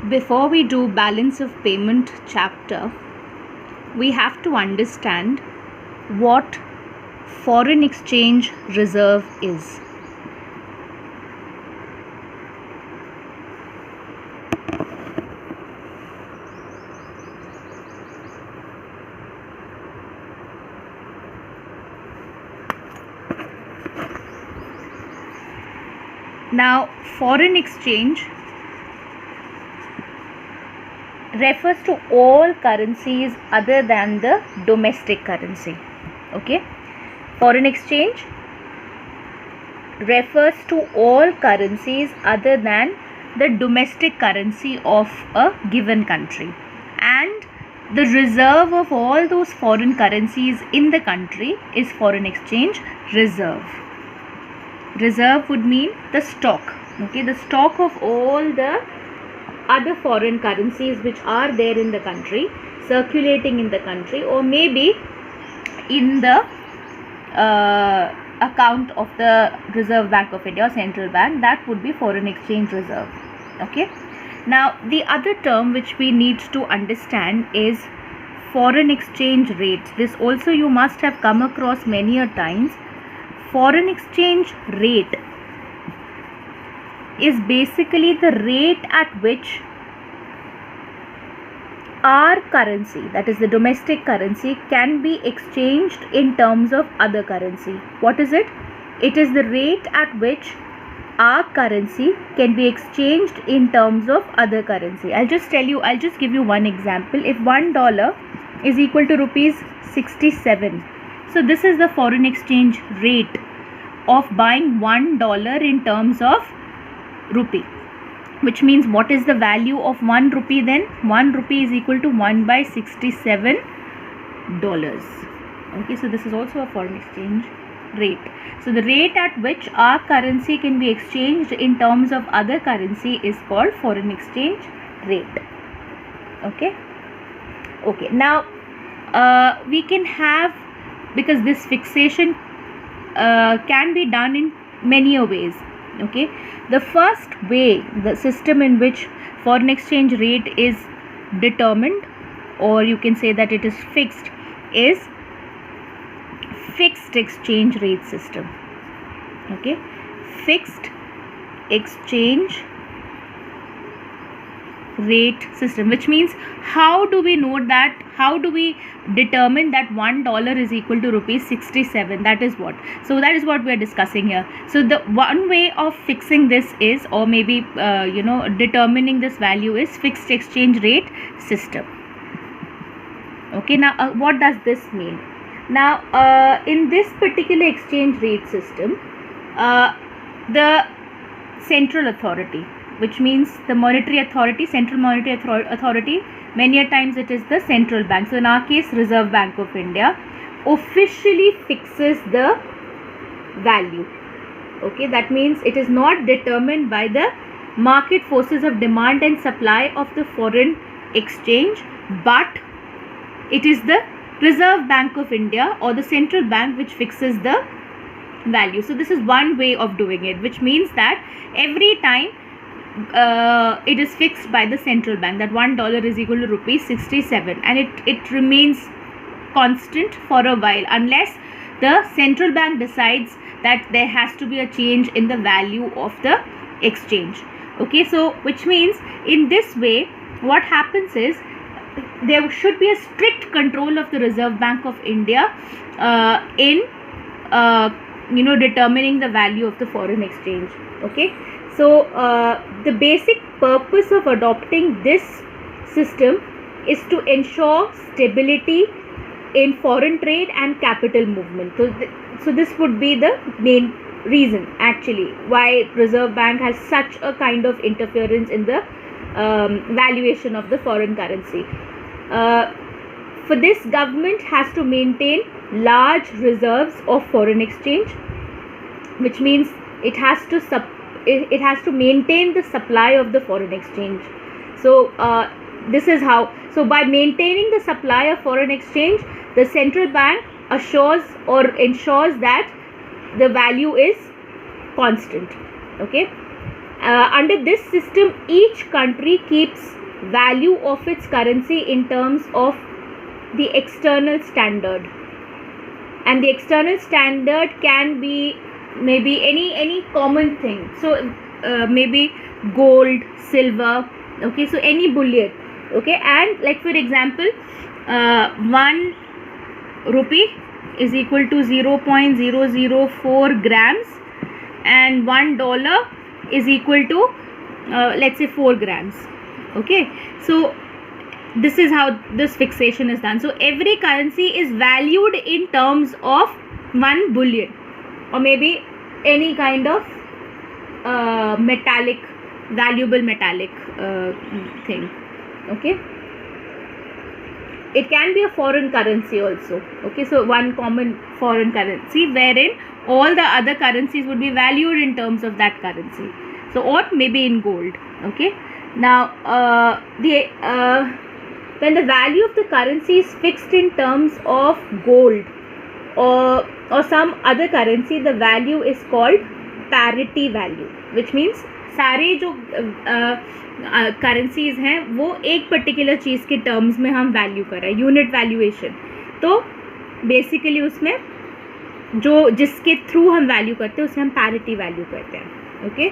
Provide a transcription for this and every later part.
Before we do balance of payment chapter, we have to understand what foreign exchange reserve is. Now, foreign exchange refers to all currencies other than the domestic currency. Okay, foreign exchange refers to all currencies other than the domestic currency of a given country, and the reserve of all those foreign currencies in the country is foreign exchange reserve. Reserve would mean the stock. Okay, the stock of all the other foreign currencies which are there in the country, circulating in the country, or maybe in the account of the Reserve Bank of India or Central Bank, that would be foreign exchange reserve. Okay, now the other term which we need to understand is foreign exchange rates. This also you must have come across many a times. Foreign exchange rate is basically the rate at which our currency, that is the domestic currency, can be exchanged in terms of other currency. What is it? It is the rate at which our currency can be exchanged in terms of other currency. I'll just give you one example. If $1 is equal to rupees 67, so this is the foreign exchange rate of buying $1 in terms of rupee, which means what is the value of 1 rupee then? 1 rupee is equal to 1 by 67 dollars. Okay, so this is also a foreign exchange rate. So the rate at which our currency can be exchanged in terms of other currency is called foreign exchange rate. Okay, now we can have, because this fixation can be done in many ways. Okay, the first way, the system in which foreign exchange rate is determined, or you can say that it is fixed, is fixed exchange rate system. Okay, fixed exchange rate system, which means how do we determine that $1 is equal to rupees 67? That is what we are discussing here. So the one way of fixing this is, or maybe determining this value, is fixed exchange rate system. Okay, now what does this mean? Now in this particular exchange rate system, the central authority, which means the monetary authority, central monetary authority, many a times it is the central bank. So in our case, Reserve Bank of India officially fixes the value. Okay, that means it is not determined by the market forces of demand and supply of the foreign exchange, but it is the Reserve Bank of India or the central bank which fixes the value. So this is one way of doing it, which means that every time it is fixed by the central bank, that $1 is equal to rupees 67, and it remains constant for a while unless the central bank decides that there has to be a change in the value of the exchange. Okay, so which means in this way what happens is there should be a strict control of the Reserve Bank of India in determining the value of the foreign exchange. Okay, so the basic purpose of adopting this system is to ensure stability in foreign trade and capital movement. So this would be the main reason actually why Reserve Bank has such a kind of interference in the valuation of the foreign currency. For this, government has to maintain large reserves of foreign exchange, which means it has to maintain the supply of the foreign exchange. So this is how. So by maintaining the supply of foreign exchange, the central bank ensures that the value is constant. Okay, under this system, each country keeps value of its currency in terms of the external standard, and the external standard can be maybe any common thing. So maybe gold, silver, okay, so any bullion, okay. And like for example, 1 rupee is equal to 0.004 grams, and $1 is equal to let's say 4 grams, okay. So this is how this fixation is done. So every currency is valued in terms of one bullion, or maybe any kind of metallic, valuable metallic thing, okay. It can be a foreign currency also, okay. So one common foreign currency wherein all the other currencies would be valued in terms of that currency, so or maybe in gold, okay. Now when the value of the currency is fixed in terms of gold or some other currency, the value is called parity value, which means सारे जो currencies हैं वो एक particular चीज़ के terms में हम value कर रहे हैं, यूनिट वैल्यूएशन. तो बेसिकली उसमें जो जिसके थ्रू हम वैल्यू करते हैं उसे हम पैरिटी वैल्यू कहते हैं, ओके.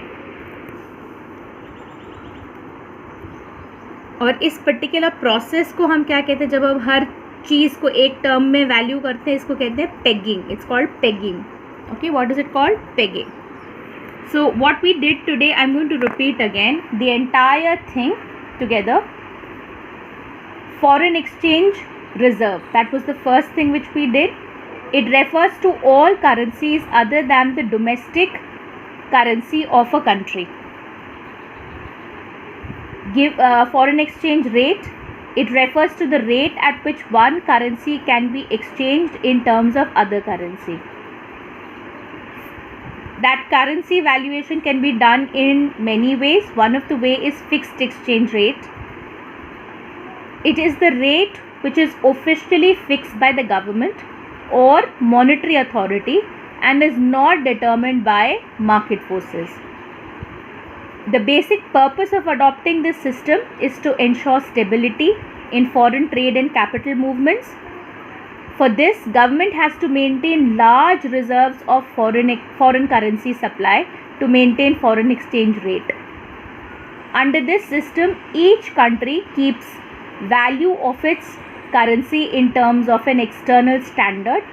और इस पर्टिकुलर प्रोसेस को हम क्या कहते हैं, जब हम हर चीज़ को एक टर्म में वैल्यू करते हैं, इसको कहते हैं pegging. It's called pegging, okay. What is it called? Pegging. So what we did today, I'm going to repeat again the entire thing together. Foreign exchange reserve, that was the first thing which we did. It refers to all currencies other than the domestic currency of a country. Give foreign exchange rate, it refers to the rate at which one currency can be exchanged in terms of other currency. That currency valuation can be done in many ways. One of the way is fixed exchange rate. It is the rate which is officially fixed by the government or monetary authority and is not determined by market forces. The basic purpose of adopting this system is to ensure stability in foreign trade and capital movements. For this, government has to maintain large reserves of foreign currency supply to maintain foreign exchange rate. Under this system, each country keeps value of its currency in terms of an external standard.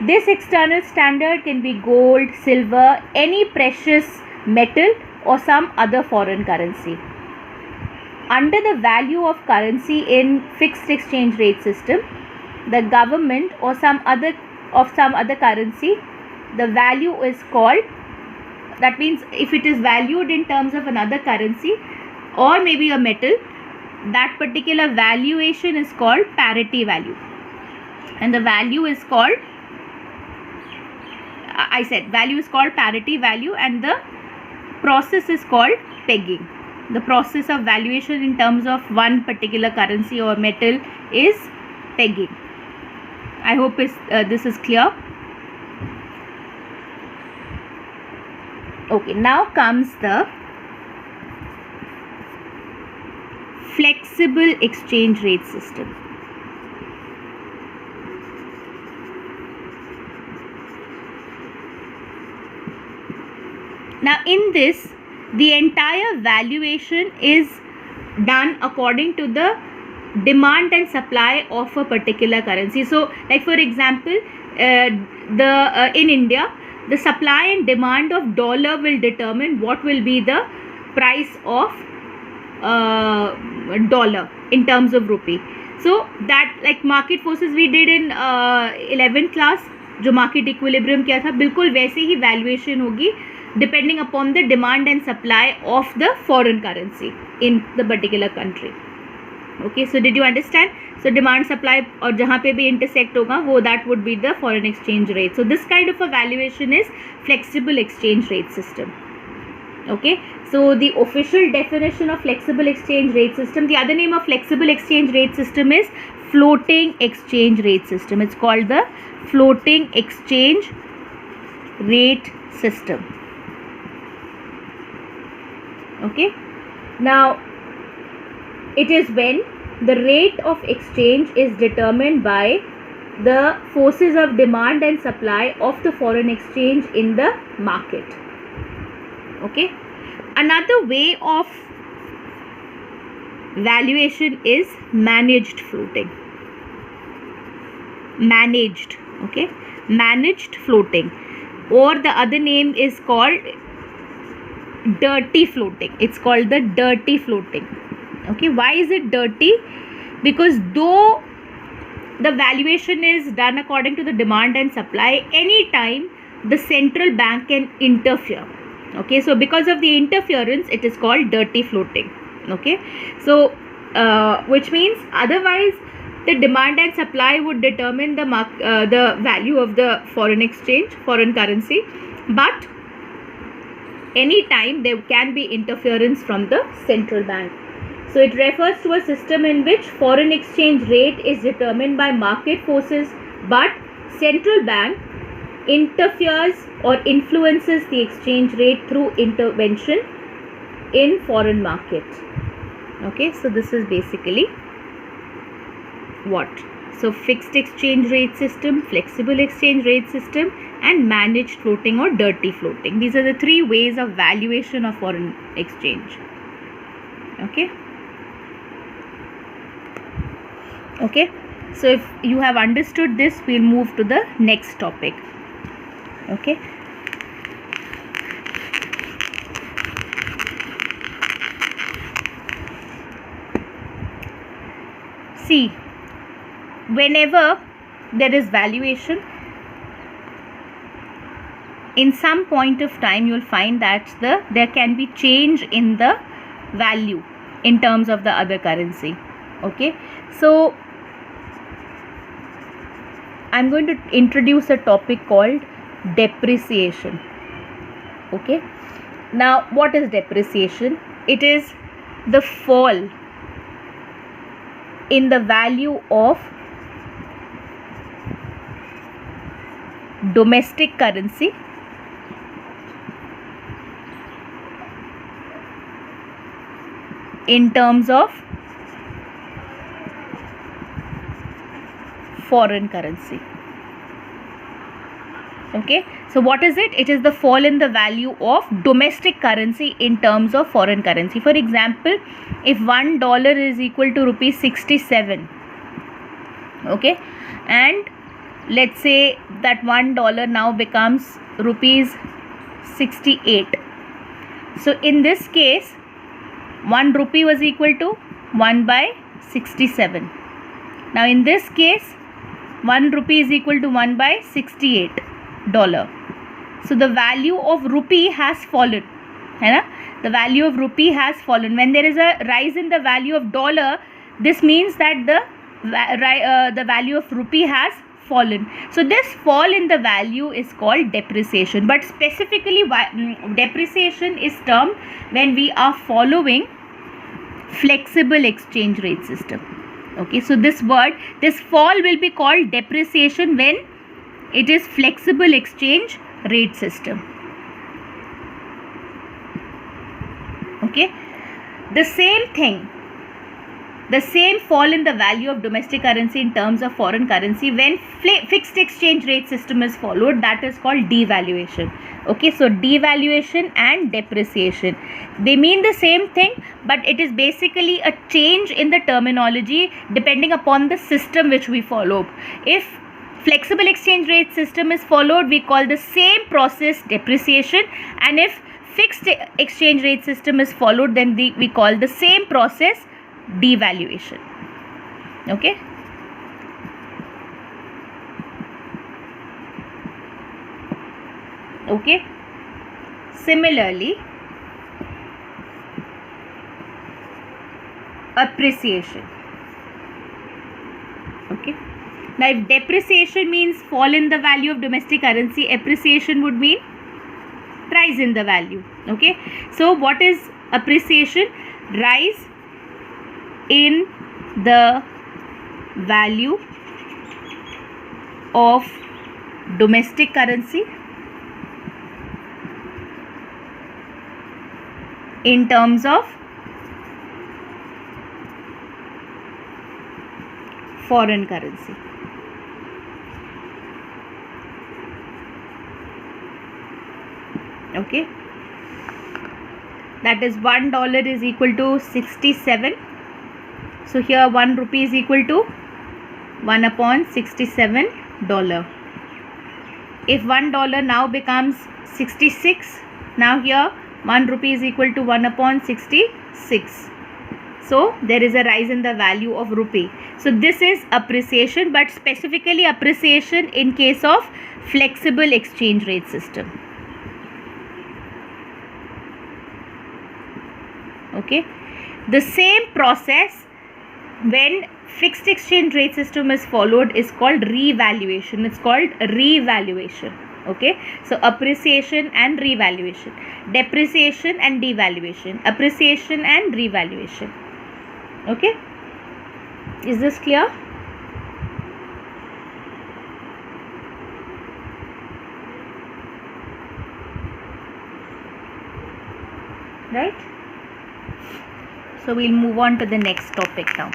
This external standard can be gold, silver, any precious metal or some other foreign currency. Under the value of currency in fixed exchange rate system, the government or some other currency, the value is called, that means if it is valued in terms of another currency or maybe a metal, that particular valuation is called parity value, and the value is called, I said value is called parity value, and the process is called pegging. The process of valuation in terms of one particular currency or metal is pegging. I hope this is clear. Okay, now comes the flexible exchange rate system. Now in this, the entire valuation is done according to the demand and supply of a particular currency. So like for example, in India, the supply and demand of dollar will determine what will be the price of dollar in terms of rupee. So that like market forces we did in 11th class, जो market equilibrium किया था, बिल्कुल वैसे ही valuation होगी depending upon the demand and supply of the foreign currency in the particular country. Okay, so did you understand? So demand supply और जहाँ पे भी intersect होगा वो that would be the foreign exchange rate. So this kind of a valuation is flexible exchange rate system. Okay, so the official definition of flexible exchange rate system, the other name of flexible exchange rate system is floating exchange rate system. It's called the floating exchange rate system. Okay, now It is when the rate of exchange is determined by the forces of demand and supply of the foreign exchange in the market. Okay. Another way of valuation is managed floating. Managed, okay, managed floating, or the other name is called dirty floating. It's called the dirty floating. Okay, why is it dirty? Because though the valuation is done according to the demand and supply, anytime the central bank can interfere. Okay, so because of the interference, it is called dirty floating. Okay, so which means otherwise the demand and supply would determine the value of the foreign exchange, foreign currency, but anytime there can be interference from the central bank. So it refers to a system in which foreign exchange rate is determined by market forces, but central bank interferes or influences the exchange rate through intervention in foreign market. Okay, so this is basically what? So fixed exchange rate system, flexible exchange rate system, and managed floating or dirty floating. These are the three ways of valuation of foreign exchange. Okay. Okay. So if you have understood this, we'll move to the next topic. Okay. See, whenever there is valuation, in some point of time you'll find that there can be change in the value in terms of the other currency. Okay, so I'm going to introduce a topic called depreciation. Okay, now what is depreciation? It is the fall in the value of domestic currency in terms of foreign currency. Okay, so what is it? It is the fall in the value of domestic currency in terms of foreign currency. For example, if $1 is equal to rupees 67, okay, and let's say that $1 now becomes rupees 68. So in this case, 1 rupee was equal to 1 by 67. Now in this case, 1 rupee is equal to 1 by 68 dollar. So the value of rupee has fallen. The value of rupee has fallen. When there is a rise in the value of dollar, this means that the value of rupee has fallen. So this fall in the value is called depreciation. But specifically, depreciation is termed when we are following flexible exchange rate system. Okay, so this fall will be called depreciation when it is flexible exchange rate system. Okay, the same thing, the same fall in the value of domestic currency in terms of foreign currency when fixed exchange rate system is followed, that is called devaluation. Okay, so devaluation and depreciation, they mean the same thing, but it is basically a change in the terminology depending upon the system which we follow. If flexible exchange rate system is followed, we call the same process depreciation, and if fixed exchange rate system is followed, then we call the same process devaluation. Okay, okay, similarly appreciation. Okay, now if depreciation means fall in the value of domestic currency, appreciation would mean rise in the value. Okay, so what is appreciation? Rise in the value of domestic currency in terms of foreign currency. Okay, that is $1 is equal to 67. So here 1 rupee is equal to 1 upon 67 dollar. If $1 now becomes 66, now here 1 rupee is equal to 1 upon 66. So there is a rise in the value of rupee. So this is appreciation, but specifically appreciation in case of flexible exchange rate system. Okay, the same process when fixed exchange rate system is followed is called revaluation. It's called revaluation. Okay, so appreciation and revaluation, depreciation and devaluation, appreciation and revaluation. Okay, is this clear? Right? So we'll move on to the next topic now.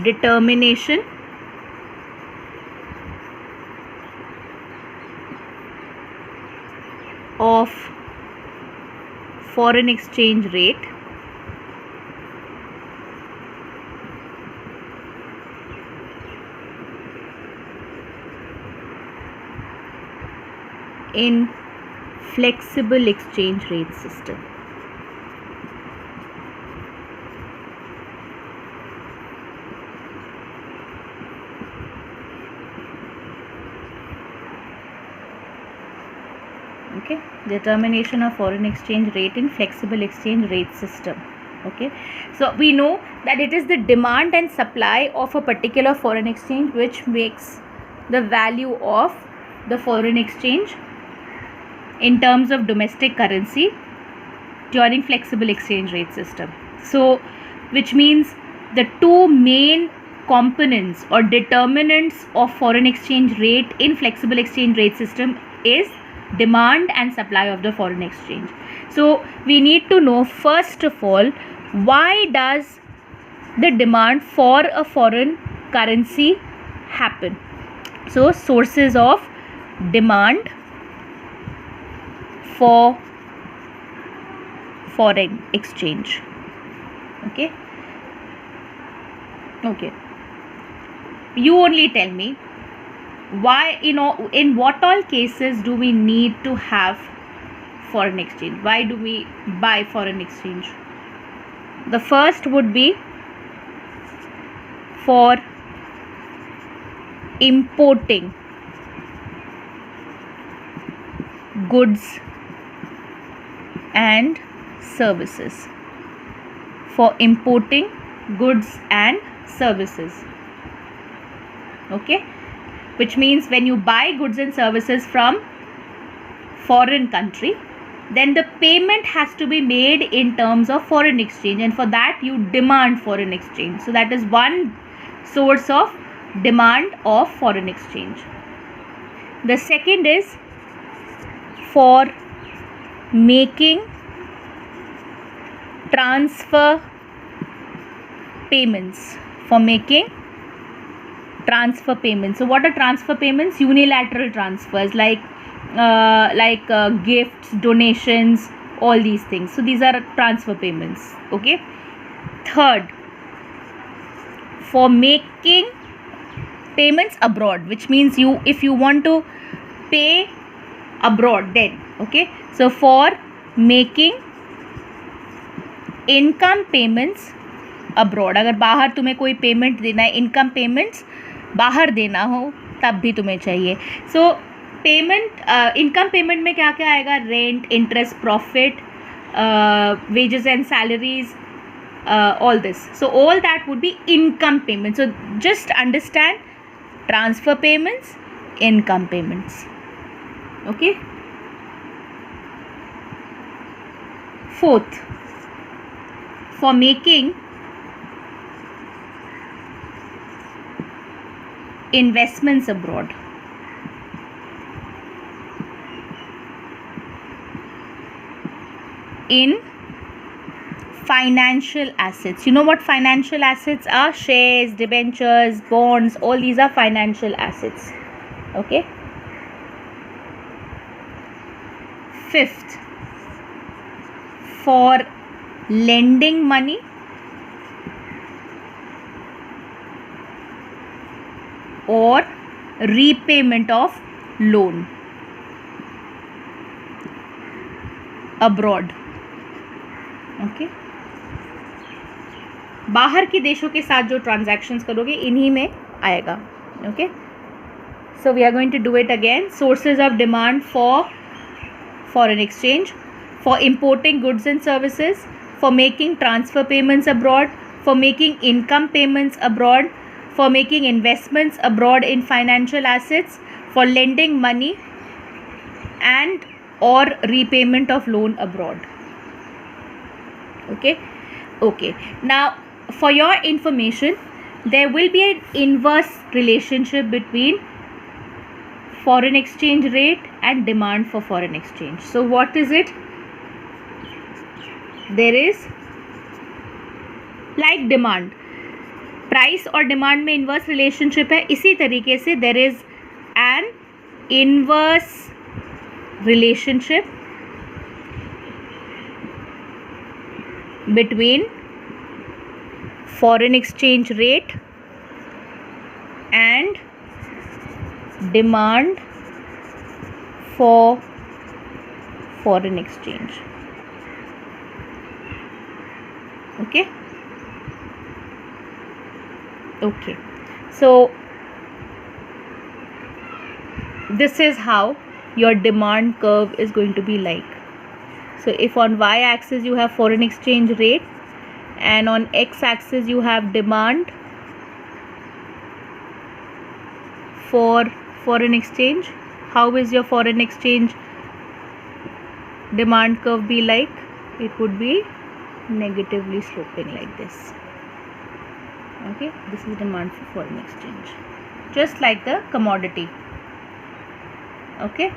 Determination of foreign exchange rate in flexible exchange rate system. Okay, determination of foreign exchange rate in flexible exchange rate system. Okay, so we know that it is the demand and supply of a particular foreign exchange which makes the value of the foreign exchange in terms of domestic currency during flexible exchange rate system. So which means the two main components or determinants of foreign exchange rate in flexible exchange rate system is demand and supply of the foreign exchange. So we need to know, first of all, why does the demand for a foreign currency happen? So sources of demand for foreign exchange. Okay, you only tell me, why, in what all cases do we need to have foreign exchange? Why do we buy foreign exchange? The first would be for importing goods and services. For importing goods and services. Okay, which means when you buy goods and services from foreign country, then the payment has to be made in terms of foreign exchange, and for that you demand foreign exchange. So that is one source of demand of foreign exchange. The second is for making transfer payments. For making transfer payments. So what are transfer payments? Unilateral transfers like gifts, donations, all these things. So these are transfer payments. Okay. Third, for making payments abroad, which means if you want to pay abroad, then okay. So for making income payments abroad, अगर बाहर तुम्हें कोई payment देना है, income payments बाहर देना हो, तब भी तुम्हें चाहिए. सो पेमेंट, इनकम पेमेंट में क्या क्या आएगा? Rent, interest, profit, wages and salaries, all this. So all that would be income payments. So just understand transfer payments, income payments. Okay. Fourth, for making investments abroad. In financial assets. You know what financial assets are? Shares, debentures, bonds, all these are financial assets. Okay. Fifth, for lending money or repayment of loan abroad. Okay. बाहर के देशों के साथ जो transactions करोगे इन्हीं में आएगा. Okay. So we are going to do it again. Sources of demand for foreign exchange, for importing goods and services, for making transfer payments abroad, for making income payments abroad, for making investments abroad in financial assets, for lending money and or repayment of loan abroad. Okay. Okay. Now, for your information, there will be an inverse relationship between foreign exchange rate and demand for foreign exchange. So what is it? There is like demand, price और demand में inverse relationship है. इसी तरीके से there is an inverse relationship between foreign exchange rate and demand for foreign exchange. Okay. Okay. So this is how your demand curve is going to be like. So if on y axis you have foreign exchange rate and on x axis you have demand for foreign exchange, how is your foreign exchange demand curve be like? It would be negatively sloping like this. Okay, this is demand for foreign exchange, just like the commodity. Okay.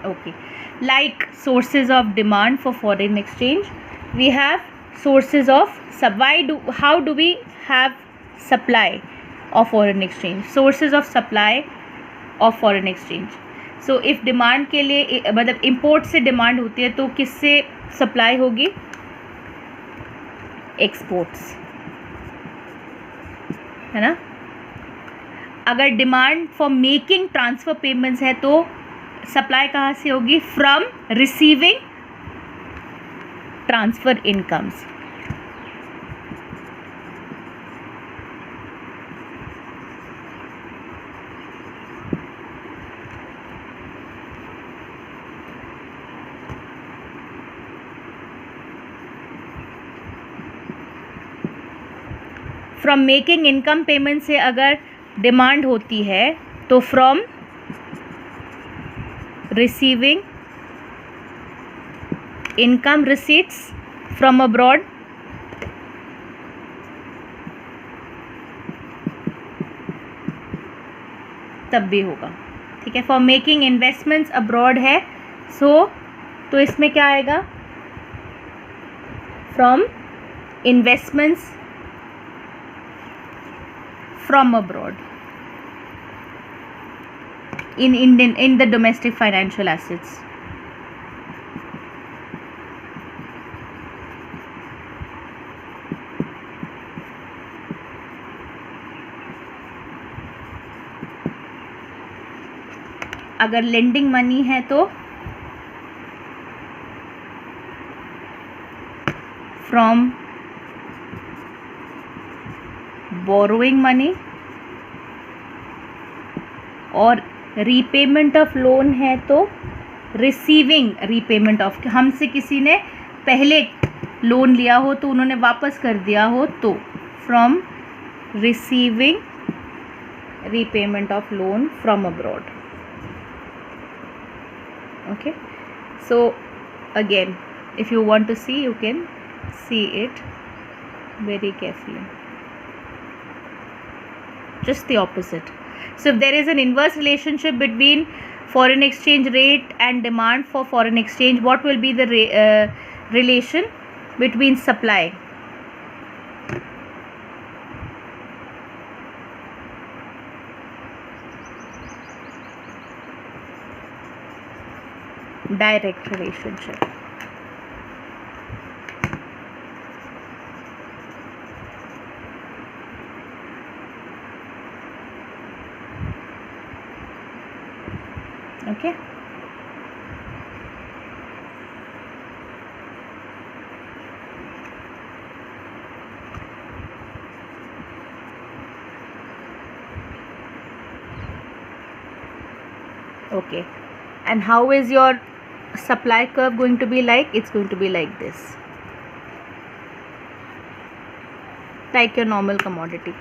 Okay. Like sources of demand for foreign exchange, we have sources of how do we have supply of foreign exchange? Sources of supply of foreign exchange. So if demand के लिए मतलब import से demand होती है तो किससे supply होगी? Exports, है ना. अगर demand for making transfer payments है तो सप्लाई कहाँ से होगी? From receiving transfer incomes. From making income payment से अगर डिमांड होती है तो from receiving income receipts from abroad, तब भी होगा. ठीक है. फॉर मेकिंग इन्वेस्टमेंट्स अब्रॉड है तो इसमें क्या आएगा? From investments from abroad in the domestic financial assets. अगर lending money है तो from borrowing money, और रीपेमेंट ऑफ लोन है तो रिसीविंग रीपेमेंट ऑफ, हमसे किसी ने पहले लोन लिया हो तो उन्होंने वापस कर दिया हो तो from receiving repayment of loan from abroad. Okay. So again if you want to see, you can see it very carefully. just the opposite. So if there is an inverse relationship between foreign exchange rate and demand for foreign exchange, what will be the relation between supply? Direct relationship. Okay. Okay. And how is your supply curve going to be like? It's going to be like this, like your normal commodity.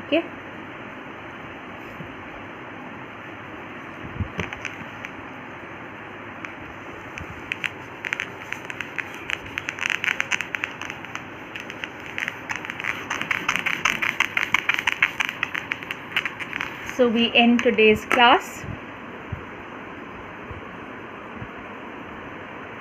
Okay. So we end today's class.